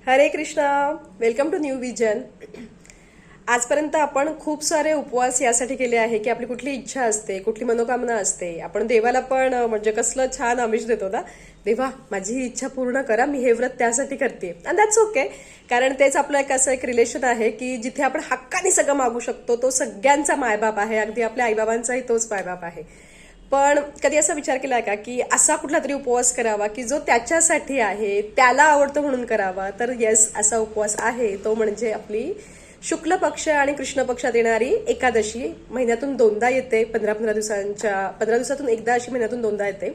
हरे Krishna. Welcome to New Vision. आजपर्यंत आपण खूप सारे उपवास यासाठी केले आहे की आपली कुठली इच्छा असते, कुठली मनोकामना असते, आपण देवाला पण म्हणजे कसलं छान आमिष देतो ना, देवा माझी ही इच्छा पूर्ण करा, मी हे व्रत त्यासाठी करते. And that's okay. कारण तेच आपलं असं एक रिलेशन आहे की जिथे आपण हक्काने सगळं मागू शकतो. तो सगळ्यांचा मायबाप आहे, अगदी आपल्या आईबाबांचाही तोच मायबाप आहे. पण कधी असा विचार केलाय का की असा कुठला तरी उपवास करावा की जो त्याच्यासाठी आहे, त्याला आवडतो म्हणून करावा? तर येस, असा उपवास आहे. तो म्हणजे आपली शुक्ल पक्ष आणि कृष्ण पक्षात येणारी एकादशी. महिन्यातून दोनदा येते, 15 दिवसातून एकदा अशी महिन्यातून दोनदा येते.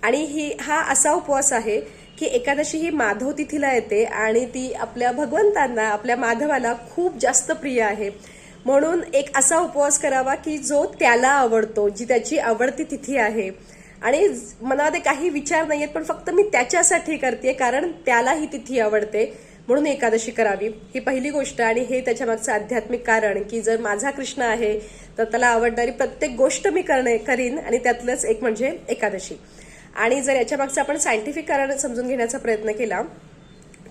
आणि हा असा उपवास आहे की एकादशी ही माधव तिथीला येते आणि ती आपल्या भगवंतांना, आपल्या माधवाला खूप जास्त प्रिय आहे. म्हणून एक असा उपवास करावा की जो त्याला आवडतो, जी त्याची आवडती तिथी आहे. आणि मनामध्ये काही विचार नाहीयेत, पण फक्त मी त्याच्यासाठी करते कारण त्याला ही तिथी आवडते म्हणून एकादशी करावी. ही पहिली गोष्ट. आणि हे त्याच्या मागचं आध्यात्मिक कारण की जर माझा कृष्ण आहे तर त्याला आवडणारी प्रत्येक गोष्ट मी करीन, आणि त्यातलंच एक म्हणजे एकादशी. आणि जर याच्या मागचं आपण सायंटिफिक कारण समजून घेण्याचा प्रयत्न केला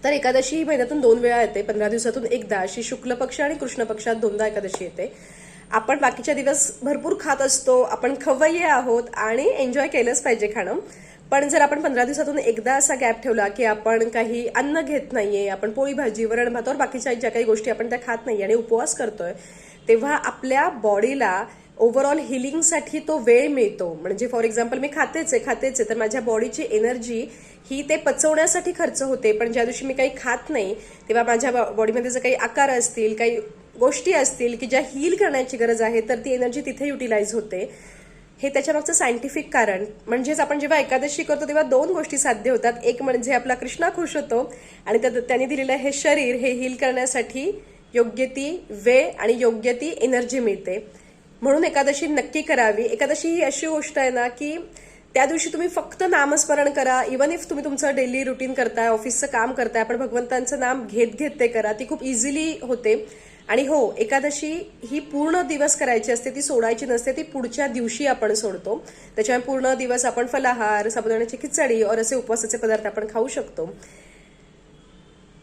तर एकादशी ही महिन्यातून 2 वेळा येते, 15 दिवसातून एकदा अशी शुक्ल पक्ष आणि कृष्ण पक्षात दोनदा एकादशी येते. आपण बाकीच्या दिवस भरपूर खात असतो, आपण खवय्ये आहोत आणि एन्जॉय केलंच पाहिजे खाणं. पण जर आपण 15 दिवसातून एकदा असा गॅप ठेवला की आपण काही अन्न घेत नाहीये, आपण पोळी भाजी वरण भातावर बाकीच्या ज्या काही गोष्टी आपण त्या खात नाहीये आणि उपवास करतोय, तेव्हा आपल्या बॉडीला ओव्हरऑल हिलिंगसाठी तो वेळ मिळतो. म्हणजे फॉर एक्झाम्पल मी खातेच आहे तर माझ्या बॉडीची एनर्जी ही ते पचवण्यासाठी खर्च होते. पण ज्या दिवशी मी काही खात नाही तेव्हा माझ्या बॉडीमध्ये जर काही आकार असतील, काही गोष्टी असतील की ज्या हील करण्याची गरज आहे, तर ती एनर्जी तिथे युटिलाइज होते. हे त्याच्या मागचं सायंटिफिक कारण. म्हणजेच आपण जेव्हा एकादशी करतो तेव्हा 2 गोष्टी साध्य होतात. एक म्हणजे आपला कृष्णा खुश होतो आणि त्यांनी दिलेलं हे शरीर हे हील करण्यासाठी योग्य ती वेळ आणि योग्य ती एनर्जी मिळते. म्हणून एकादशी नक्की करावी. एकादशी ही अशी गोष्ट आहे ना की त्या दिवशी तुम्ही फक्त नामस्मरण करा. इवन इफ तुम्ही तुमचं डेली रुटीन करताय, ऑफिसचं काम करताय, पण भगवंतांचं नाम घेत ते करा. ती खूप इझिली होते. आणि हो, एकादशी ही पूर्ण दिवस करायची असते, ती सोडायची नसते. ती पुढच्या दिवशी आपण सोडतो. त्याच्यामुळे पूर्ण दिवस आपण फलाहार, साबुदाण्याची खिचडी और असे उपवासाचे पदार्थ आपण खाऊ शकतो.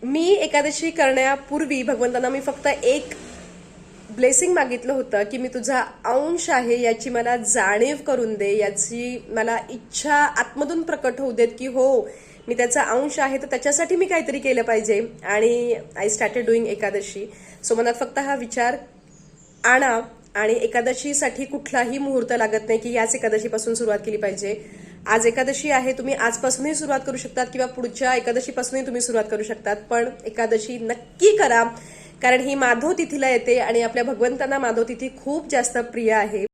मी एकादशी करण्यापूर्वी भगवंतांना मी फक्त एक ब्लेसिंग मागितलं होतं की मी तुझा अंश आहे याची मला जाणीव करून दे, याची मला इच्छा आतमधून प्रकट होऊ देत की हो मी त्याचा अंश आहे, तर त्याच्यासाठी मी काहीतरी केलं पाहिजे. आणि I started doing Ekadashi. So मनात फक्त हा विचार आणा. आणि एकादशीसाठी कुठलाही मुहूर्त लागत नाही की याच एकादशीपासून सुरुवात केली पाहिजे. आज एकादशी आहे, तुम्ही आजपासूनही सुरुवात करू शकतात किंवा पुढच्या एकादशीपासूनही तुम्ही सुरुवात करू शकतात. पण एकादशी नक्की करा कारण ही माधव तिथीला येते आणि आपल्या भगवंतांना माधव तिथी खूप जास्त प्रिय आहे.